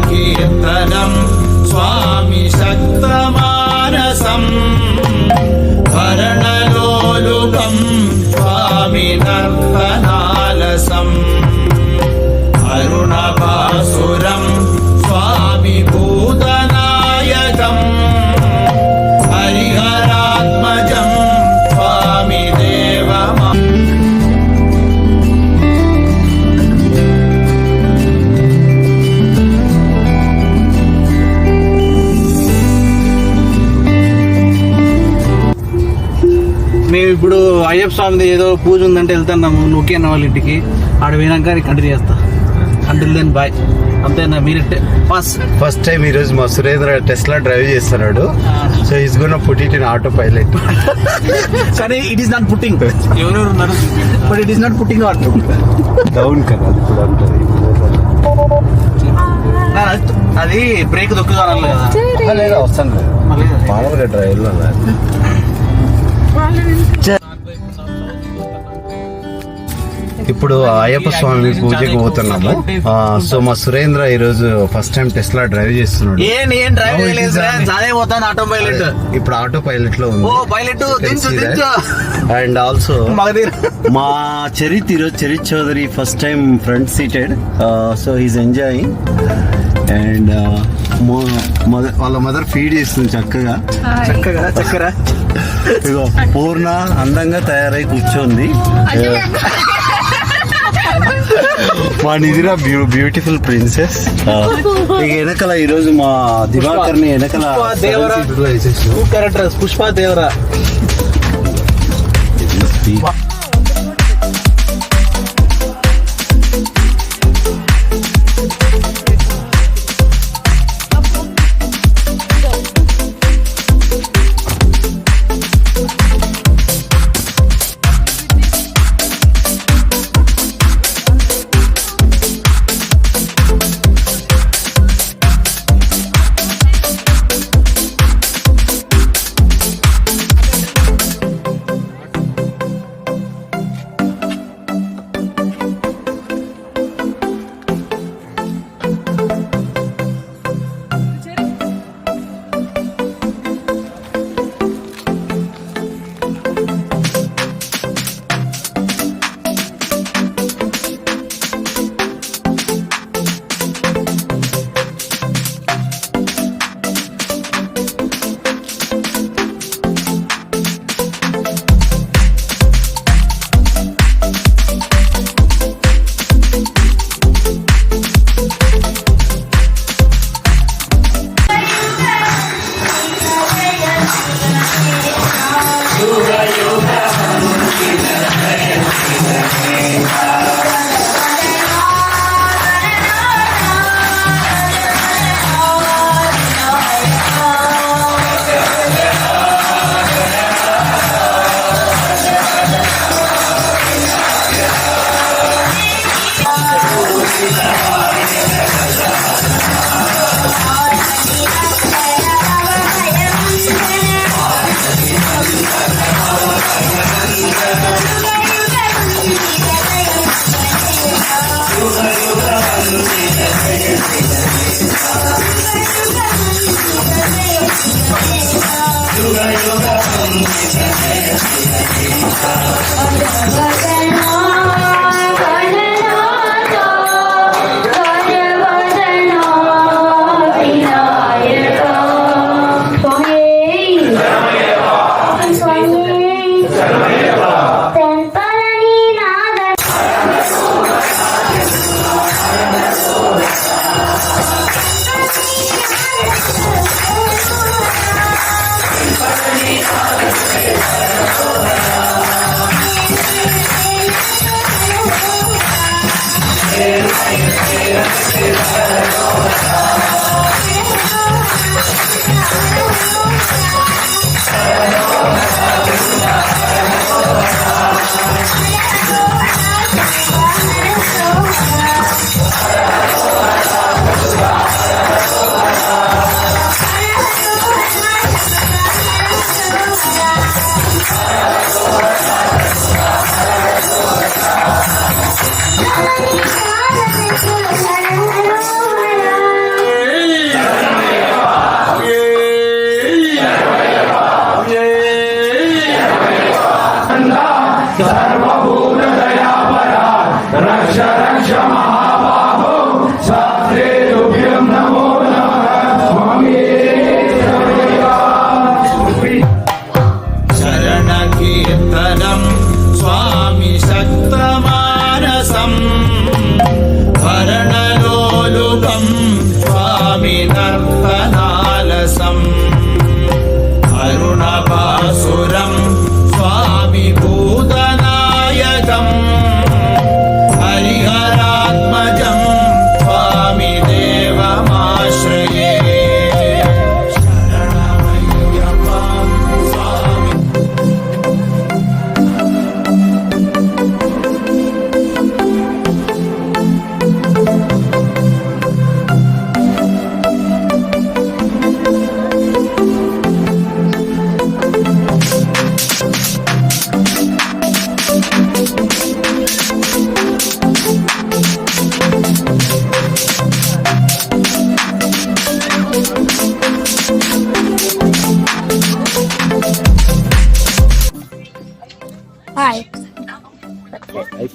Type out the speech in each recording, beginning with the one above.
कीर्तनं स्वामी शक्तमानसं वर्णलोलुपं स्वामी नर्तनालसम् अरुणभासुरं स्वामी भूतनायकं हरिहरात्मजं स्वामी देवमा మేము ఇప్పుడు అయ్యప్ప స్వామిది ఏదో పూజ ఉందంటే వెళ్తున్నాము నువ్వుకే అన్న వాళ్ళ ఇంటికి ఆడ పోయినాక కంటిన్యూ చేస్తా అంటిల్ దెన్ బాయ్ అంతేనా మీరంటే ఫస్ట్ టైం ఈరోజు మా సురేంద్ర టెస్లా డ్రైవ్ చేస్తున్నాడు. So is gonna put it in auto pilot. కానీ ఇట్ ఈస్ నాట్ పుట్టింగ్ ఎవరెవరు ఉన్నారు but it is not putting auto down కదా అది ఇప్పుడు అంటారు. అది బ్రేక్ దొక్కుదానలేదు కదా లేదా వస్తాను మామూలుగా డ్రైవ్లో ఇప్పుడు అయ్యప్ప స్వామి పూజకి పోతున్నాము. సో మా సురేంద్ర ఈ రోజు ఫస్ట్ టైం టెస్లా డ్రైవ్ చేస్తున్నాడు. ఇప్పుడు ఆటో పైలట్ లో ఉంది. అండ్ ఆల్సో మా చరిత్ ఈరోజు Charith Chowdary first time front seated. So he's enjoying and వాళ్ళ మదర్ ఫీడ్ చేస్తుంది చక్కగా. ఇగో పూర్ణ అందంగా తయారై కూర్చోంది. మా నిధిరా బ్యూటిఫుల్ ప్రిన్సెస్. ఇక వెనకల ఈరోజు మా దివాకర్ ని వెనకల పుష్ప దేవరా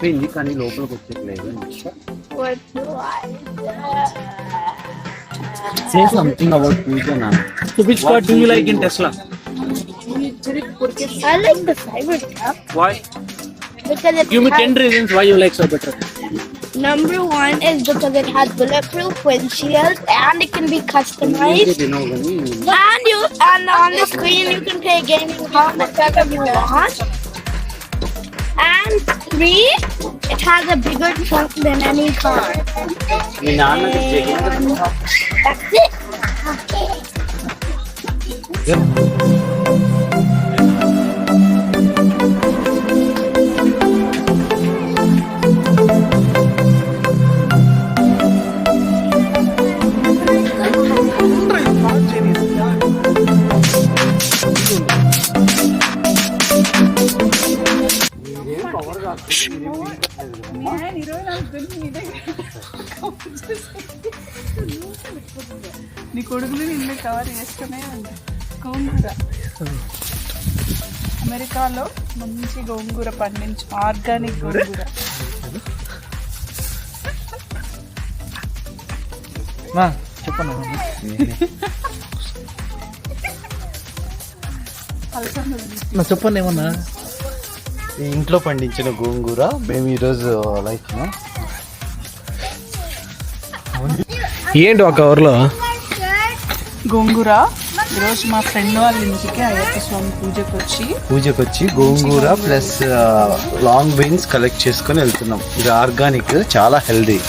అయిపోయింది కానీ లోపలికి వచ్చేట్లేదు. What do I do? Say something about Pooja. So which part do you like in Tesla? I like the Cybertruck Why? because it Give me has, 10 reasons why you like Cybertruck. number one is because it has bulletproof windshields and it can be customized. And on the screen you can play gaming on whatever you want. And 3, it has a bigger trunk than any car. That's it. నీ కొడుకుని నిన్ను cover చేస్తూనే ఉంది. గోంగూర అమెరికాలో మంచి గోంగూర పండించు organic గోంగూర. చెప్పండి. చెప్పండి ఏమన్నా. ఇంట్లో పండించిన గోంగూర మేము ఈరోజు లైక్ ఏంటి ఆ కవర్లో గోంగూర. ఈరోజు మా ఫ్రెండ్ వాళ్ళ ఇంటికి అయ్యప్ప స్వామి పూజకు వచ్చి గోంగూర ప్లస్ లాంగ్ బీన్స్ కలెక్ట్ చేసుకొని వెళ్తున్నాం. ఇది ఆర్గానిక్, చాలా హెల్దీ.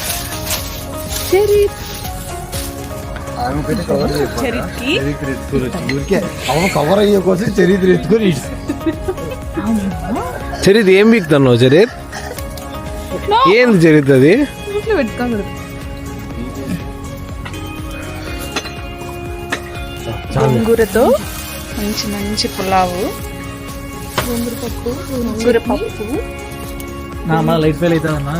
చరిత్కి కవర్ అయ్యే కోసం చరిత్ర ఎత్తుకొని చరిత్ర ఏం బీక్తున్నావు? చరిత్ర ఏంది చరిత్ర? అది ఇంట్లో పెట్టుకోకూడదు. గోంగూరతో మంచి మంచి పులావు, గోంగూర పప్పు లైట్ ఫెయిల్ అవుతుందన్నా.